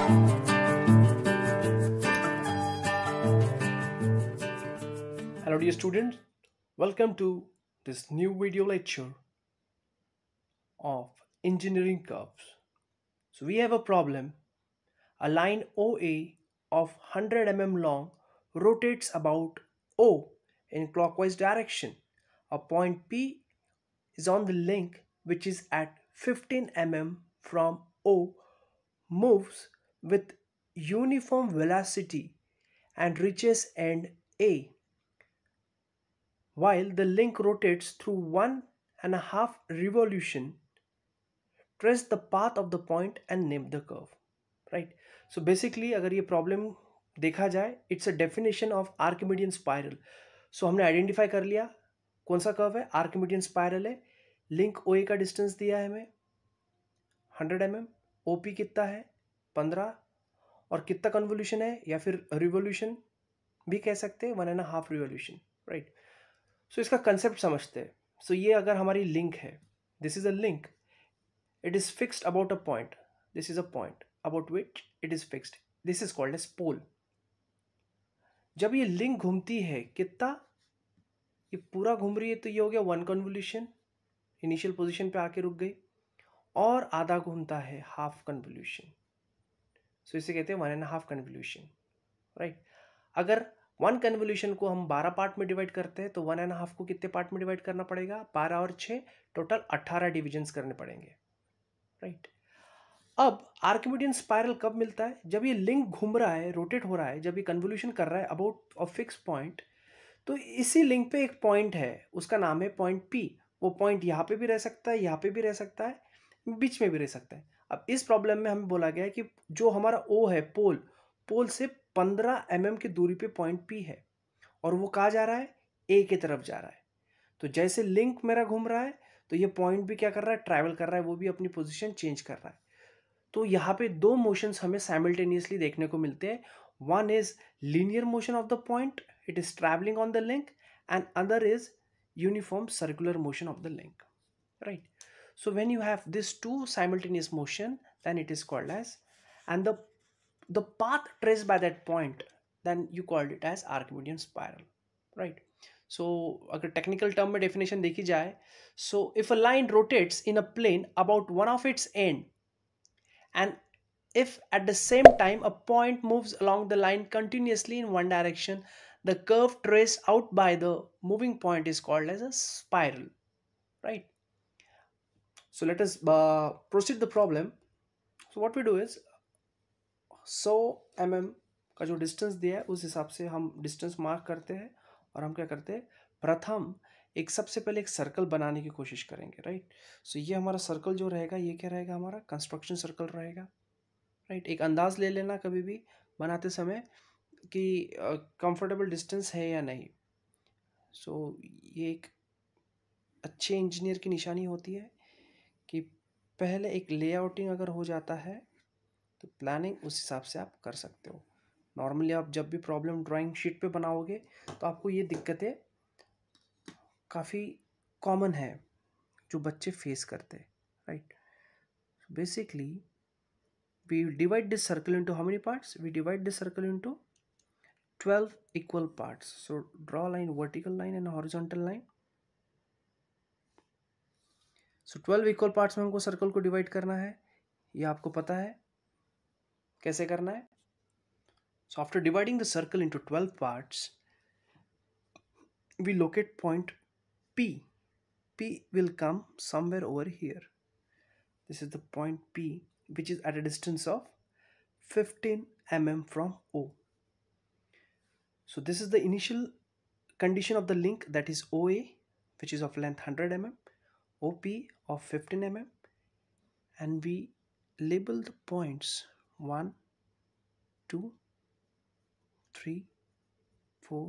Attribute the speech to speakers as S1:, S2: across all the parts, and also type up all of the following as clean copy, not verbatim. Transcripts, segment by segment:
S1: Hello dear students, welcome to this new video lecture of engineering curves. So we have a problem. A line OA of 100 mm long rotates about O in clockwise direction. A point P is on the link which is at 15 mm from O, moves with uniform velocity and reaches end A, while the link rotates through 1.5 revolution. Trace the path of the point and name the curve. Right? So basically अगर ये problem देखा जाए, it's a definition of Archimedean spiral. So हमने identify कर लिया कौन सा curve है, आर्किमिडियन स्पाइरल है. लिंक ओ ए का डिस्टेंस दिया है हमें 100 mm, OP कितना है 15, और कितना कन्वोल्यूशन है या फिर रिवोल्यूशन भी कह सकते हैं 1.5 रिवोल्यूशन. राइट. सो इसका कंसेप्ट समझते हैं. सो ये अगर हमारी लिंक है, this is a link, it is fixed about a point. This is a point about which it is fixed. This is called as pole. जब ये लिंक घूमती है कितना, ये पूरा घूम रही है तो ये हो गया 1 कन्वोल्यूशन, इनिशियल पोजीशन पे आके रुक गई, और आधा घूमता है हाफ कन्वोल्यूशन. सो इसे कहते हैं 1.5 कन्वोल्यूशन. राइट. अगर 1 कन्वोल्यूशन को हम 12 पार्ट में डिवाइड करते हैं तो 1.5 को कितने पार्ट में डिवाइड करना पड़ेगा, 12 और 6 टोटल 18 डिविजन्स करने पड़ेंगे. राइट. अब आर्किमिडियन स्पाइरल कब मिलता है, जब ये लिंक घूम रहा है, रोटेट हो रहा है, जब ये कन्वोल्यूशन कर रहा है अबाउट अ फिक्स पॉइंट. तो इसी लिंक पे एक पॉइंट है, उसका नाम है पॉइंट पी. वो पॉइंट यहाँ पे भी रह सकता है, यहाँ पे भी रह सकता है, बीच में भी रह सकता है. अब इस प्रॉब्लम में हमें बोला गया है कि जो हमारा ओ है, पोल से 15 mm की दूरी पे पॉइंट पी है, और वो कहाँ जा रहा है, ए की तरफ जा रहा है. तो जैसे लिंक मेरा घूम रहा है तो ये पॉइंट भी क्या कर रहा है, ट्रैवल कर रहा है, वो भी अपनी पोजीशन चेंज कर रहा है. तो यहाँ पे दो मोशंस हमें साइमल्टेनियसली देखने को मिलते हैं. One is linear motion of the point, it is travelling on the link, and other is uniform circular motion of the link. Right. So when you have these two simultaneous motion, then it is called as, and the path traced by that point, then you called it as Archimedean spiral. Right. So अगर technical term में definition देखी जाए, so if a line rotates in a plane about one of its end, and if at the same time a point moves along the line continuously in one direction, the curve traced out by the moving point is called as a spiral. Right. So let us proceed the problem. So what we do is 100 mm का जो distance दिया है उस हिसाब से हम distance mark करते हैं, और हम क्या करते हैं, प्रथम एक सबसे पहले एक सर्कल बनाने की कोशिश करेंगे. राइट. सो ये हमारा सर्कल जो रहेगा, ये क्या रहेगा, हमारा कंस्ट्रक्शन सर्कल रहेगा. राइट. एक अंदाज ले लेना कभी भी बनाते समय कि कंफर्टेबल डिस्टेंस है या नहीं. सो ये एक अच्छे इंजीनियर की निशानी होती है कि पहले एक लेआउटिंग अगर हो जाता है तो प्लानिंग उस हिसाब से आप कर सकते हो. नॉर्मली आप जब भी प्रॉब्लम ड्राइंग शीट पे बनाओगे तो आपको ये दिक्कतें काफ़ी कॉमन है जो बच्चे फेस करते हैं. Right. Basically we divide this circle into how many parts, we divide this circle into 12 equal parts. So draw line, vertical line and horizontal line. So 12 equal parts में हमको सर्कल को divide करना है, ये आपको पता है कैसे करना है. So after dividing the circle into 12 parts, we locate point P. P will come somewhere over here. This is the point P, which is at a distance of 15 mm from O. So this is the initial condition of the link, that is OA, which is of length 100 mm, OP of 15 mm, and we label the points 1, 2, 3, 4,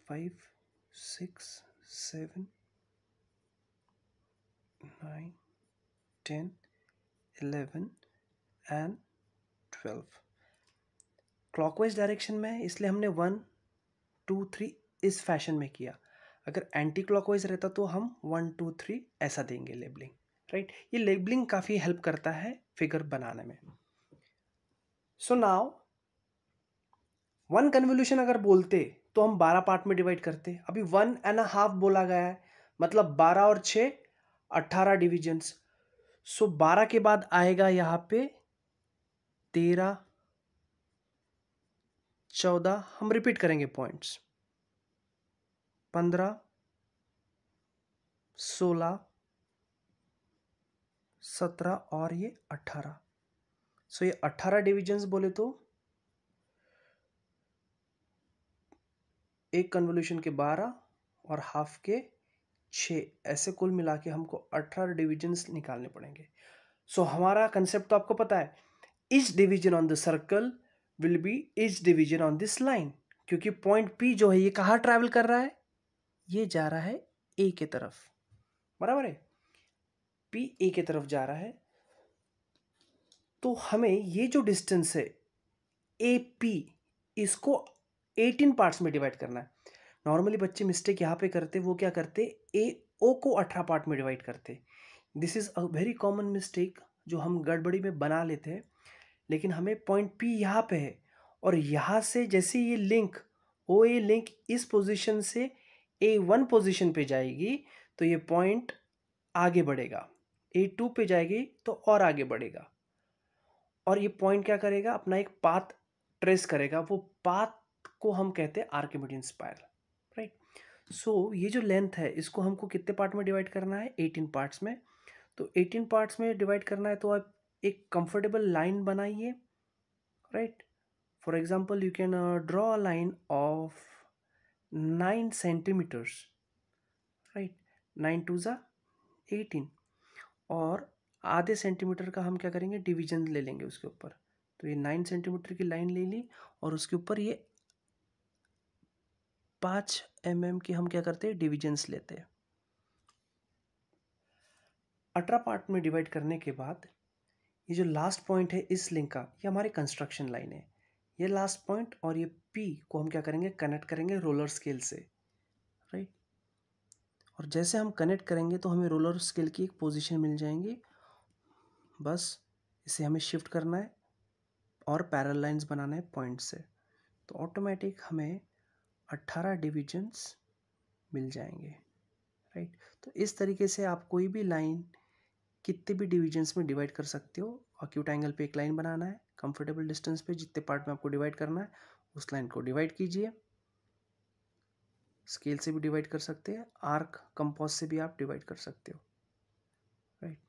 S1: 5, 6, 7, 9, 10, 11 and 12. Clockwise direction में इसलिए हमने 1, 2, 3 इस fashion में किया. अगर anti clockwise रहता तो हम 1, 2, 3 ऐसा देंगे लेबलिंग. राइट. ये लेबलिंग काफ़ी हेल्प करता है फिगर बनाने में. सो नाउ वन कन्वोल्यूशन अगर बोलते तो हम 12 पार्ट में डिवाइड करते। अभी 1.5 बोला गया है, मतलब 12 और 6 18 डिविजन्स। सो 12 के बाद आएगा यहाँ पे 13 14, हम रिपीट करेंगे पॉइंट्स, 15 16 17 और ये 18। सो ये 18 डिविजन्स बोले तो एक कन्वोल्यूशन के 12 और हाफ के 6, ऐसे कुल मिला के हमको 18 डिविजन्स निकालने पड़ेंगे। सो हमारा कंसेप्ट तो आपको पता है, each division on the circle will be each division on this line, क्योंकि पॉइंट पी जो है ये कहाँ ट्रैवल कर रहा है, ये जा रहा है ए के तरफ, बराबर है, पी ए के तरफ जा रहा है। तो हमें ये जो डिस्टेंस है ए पी, इसको 18 पार्ट्स में डिवाइड करना है। नॉर्मली बच्चे मिस्टेक यहाँ पे करते, वो क्या करते, ए ओ को 18 पार्ट में डिवाइड करते। This is a very common mistake जो हम गड़बड़ी में बना लेते हैं। लेकिन हमें पॉइंट पी यहाँ पे है, और यहाँ से जैसे ये लिंक ओ ए लिंक इस पोजीशन से A1 पोजीशन पे जाएगी तो ये पॉइंट आगे बढ़ेगा, A2 पे जाएगी तो और आगे बढ़ेगा, और ये पॉइंट क्या करेगा, अपना एक पाथ ट्रेस करेगा। वो पाथ को हम कहते हैं आर्किमिडीयन स्पाइरल, राइट। सो ये जो लेंथ है इसको हमको कितने पार्ट में डिवाइड करना है, 18 पार्ट्स में। तो 18 पार्ट्स में डिवाइड करना है तो आप एक कंफर्टेबल लाइन बनाइए, right. For example, you can draw a line of 9 centimeters, right? 9 to the 18, और आधे सेंटीमीटर का हम क्या करेंगे, डिवीजन ले लेंगे उसके ऊपर। तो ये 9 सेंटीमीटर की लाइन ले ली, और उसके ऊपर ये 5 mm की हम क्या करते हैं, डिविजन्स लेते हैं। 18 पार्ट में डिवाइड करने के बाद ये जो लास्ट पॉइंट है इस लिंक का, ये हमारी कंस्ट्रक्शन लाइन है। ये लास्ट पॉइंट और ये P को हम क्या करेंगे, कनेक्ट करेंगे रोलर स्केल से, राइट। और जैसे हम कनेक्ट करेंगे तो हमें रोलर स्केल की एक पोजीशन मिल जाएंगी। बस इसे हमें शिफ्ट करना है और पैरेलल लाइंस बनाना है पॉइंट से, तो ऑटोमेटिक हमें 18 डिविजन्स मिल जाएंगे, राइट। तो इस तरीके से आप कोई भी लाइन कितने भी डिविजन्स में डिवाइड कर सकते हो। अक्यूट एंगल पे एक लाइन बनाना है, कंफर्टेबल डिस्टेंस पे जितने पार्ट में आपको डिवाइड करना है उस लाइन को डिवाइड कीजिए। स्केल से भी डिवाइड कर सकते हैं, आर्क कंपास से भी आप डिवाइड कर सकते हो, राइट।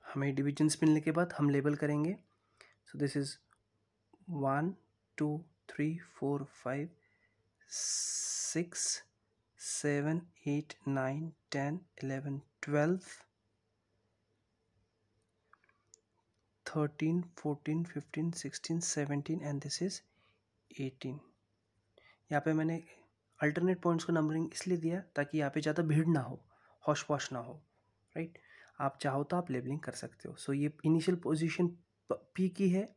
S1: हमें डिविजन्स मिलने के बाद हम लेबल करेंगे। सो this is 1 2 3 4 5 6 7 8 9 10 11 12 13 14 15 16 17 and this is 18। यहाँ पे मैंने अल्टरनेट पॉइंट्स को नंबरिंग इसलिए दिया ताकि यहाँ पे ज़्यादा भीड़ ना हो, हौश पौश ना हो, राइट। आप चाहो तो आप लेबलिंग कर सकते हो। सो ये इनिशियल पोजीशन पी की है,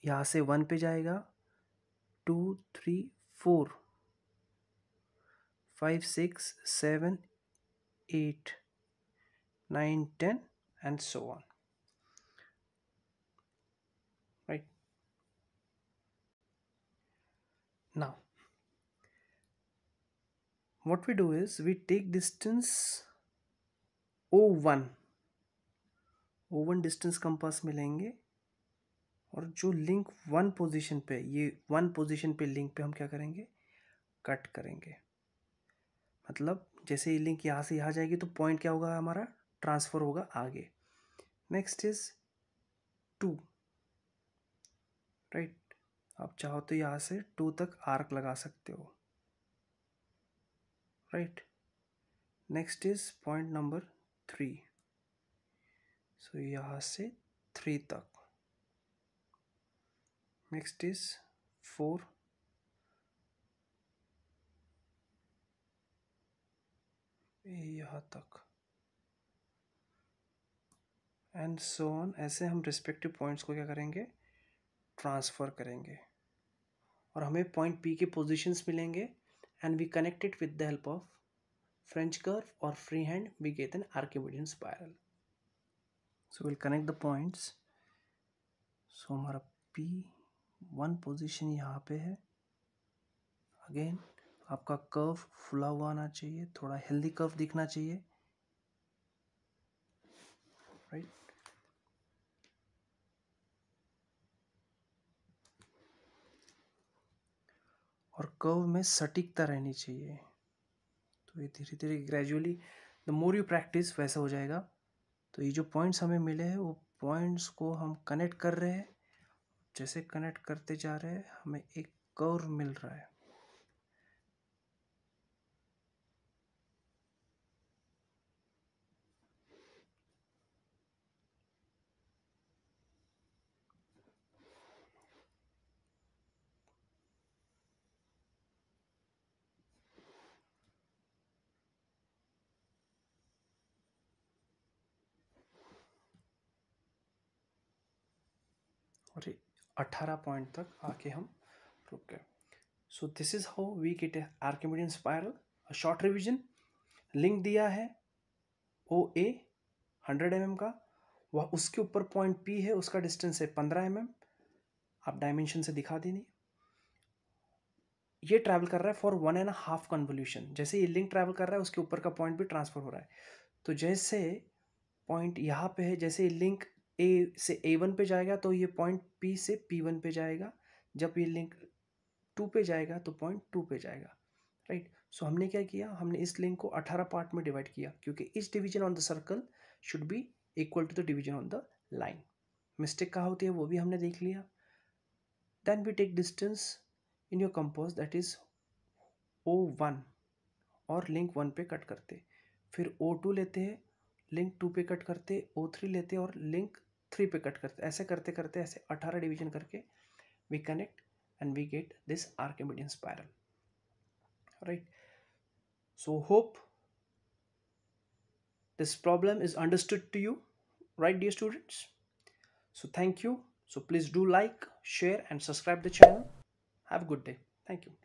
S1: यहाँ से 1 पे जाएगा, 2 3 4 5 6 7 8 9 10 and so on, right. Now what we do is we take distance O1 distance compass में लेंगे, और जो लिंक 1 पोजीशन पे, ये 1 पोजीशन पे लिंक पे हम क्या करेंगे, कट करेंगे। मतलब जैसे ये लिंक यहाँ से यहाँ जाएगी तो पॉइंट क्या होगा, हमारा ट्रांसफ़र होगा आगे। Next is 2, right. आप चाहो तो यहाँ से 2 तक आर्क लगा सकते हो, right. Next is point number 3, सो यहाँ से 3 तक। नेक्स्ट इज 4, यहाँ तक, एंड सो ऑन। ऐसे हम रिस्पेक्टिव पॉइंट्स को क्या करेंगे, ट्रांसफ़र करेंगे, और हमें पॉइंट पी के पोजीशंस मिलेंगे, and we connect it with the help of French curve or freehand, we get an Archimedean spiral. So we'll connect the points. So हमारा P1 पोजीशन यहाँ पे है. अगेन आपका कर्व फुला हुआ आना चाहिए, थोड़ा हेल्दी कर्व दिखना चाहिए, राइट. और कर्व में सटीकता रहनी चाहिए. तो ये धीरे धीरे gradually the more you practice वैसा हो जाएगा. तो ये जो पॉइंट्स हमें मिले हैं वो पॉइंट्स को हम कनेक्ट कर रहे हैं. जैसे कनेक्ट करते जा रहे हैं हमें एक कर्व मिल रहा है. और 18 पॉइंट तक आके हम रुक गए. So this is how we get a Archimedean spiral. A short revision. Link दिया है ओ ए 100 mm का, वह उसके ऊपर पॉइंट P है, उसका डिस्टेंस है 15 mm. आप डायमेंशन से दिखा देंगे. ये ट्रैवल कर रहा है फॉर 1.5 कन्वोल्यूशन. जैसे ये लिंक ट्रैवल कर रहा है उसके ऊपर का पॉइंट भी ट्रांसफर हो रहा है. तो जैसे पॉइंट यहाँ पे है, जैसे लिंक A से A1 पे जाएगा तो ये पॉइंट P से P1 पे जाएगा. जब ये लिंक 2 पे जाएगा तो पॉइंट 2 पे जाएगा, राइट. सो हमने क्या किया, हमने इस लिंक को 18 पार्ट में डिवाइड किया, क्योंकि इस division on the circle should be equal to the division on the line. Mistake कहाँ होती है वो भी हमने देख लिया. Then we take distance in your compass, that is O1 और लिंक 1 पे कट करते. फिर O2 लेते हैं, लिंक 2 पे कट करते, O3 लेते और लिंक 3 पे कट करते. ऐसे करते करते ऐसे 18 डिवीजन करके we connect and we get this Archimedean spiral, right. So hope this problem is understood to you, right, dear students. So thank you. So please do like, share and subscribe the channel. Have a good day. Thank you.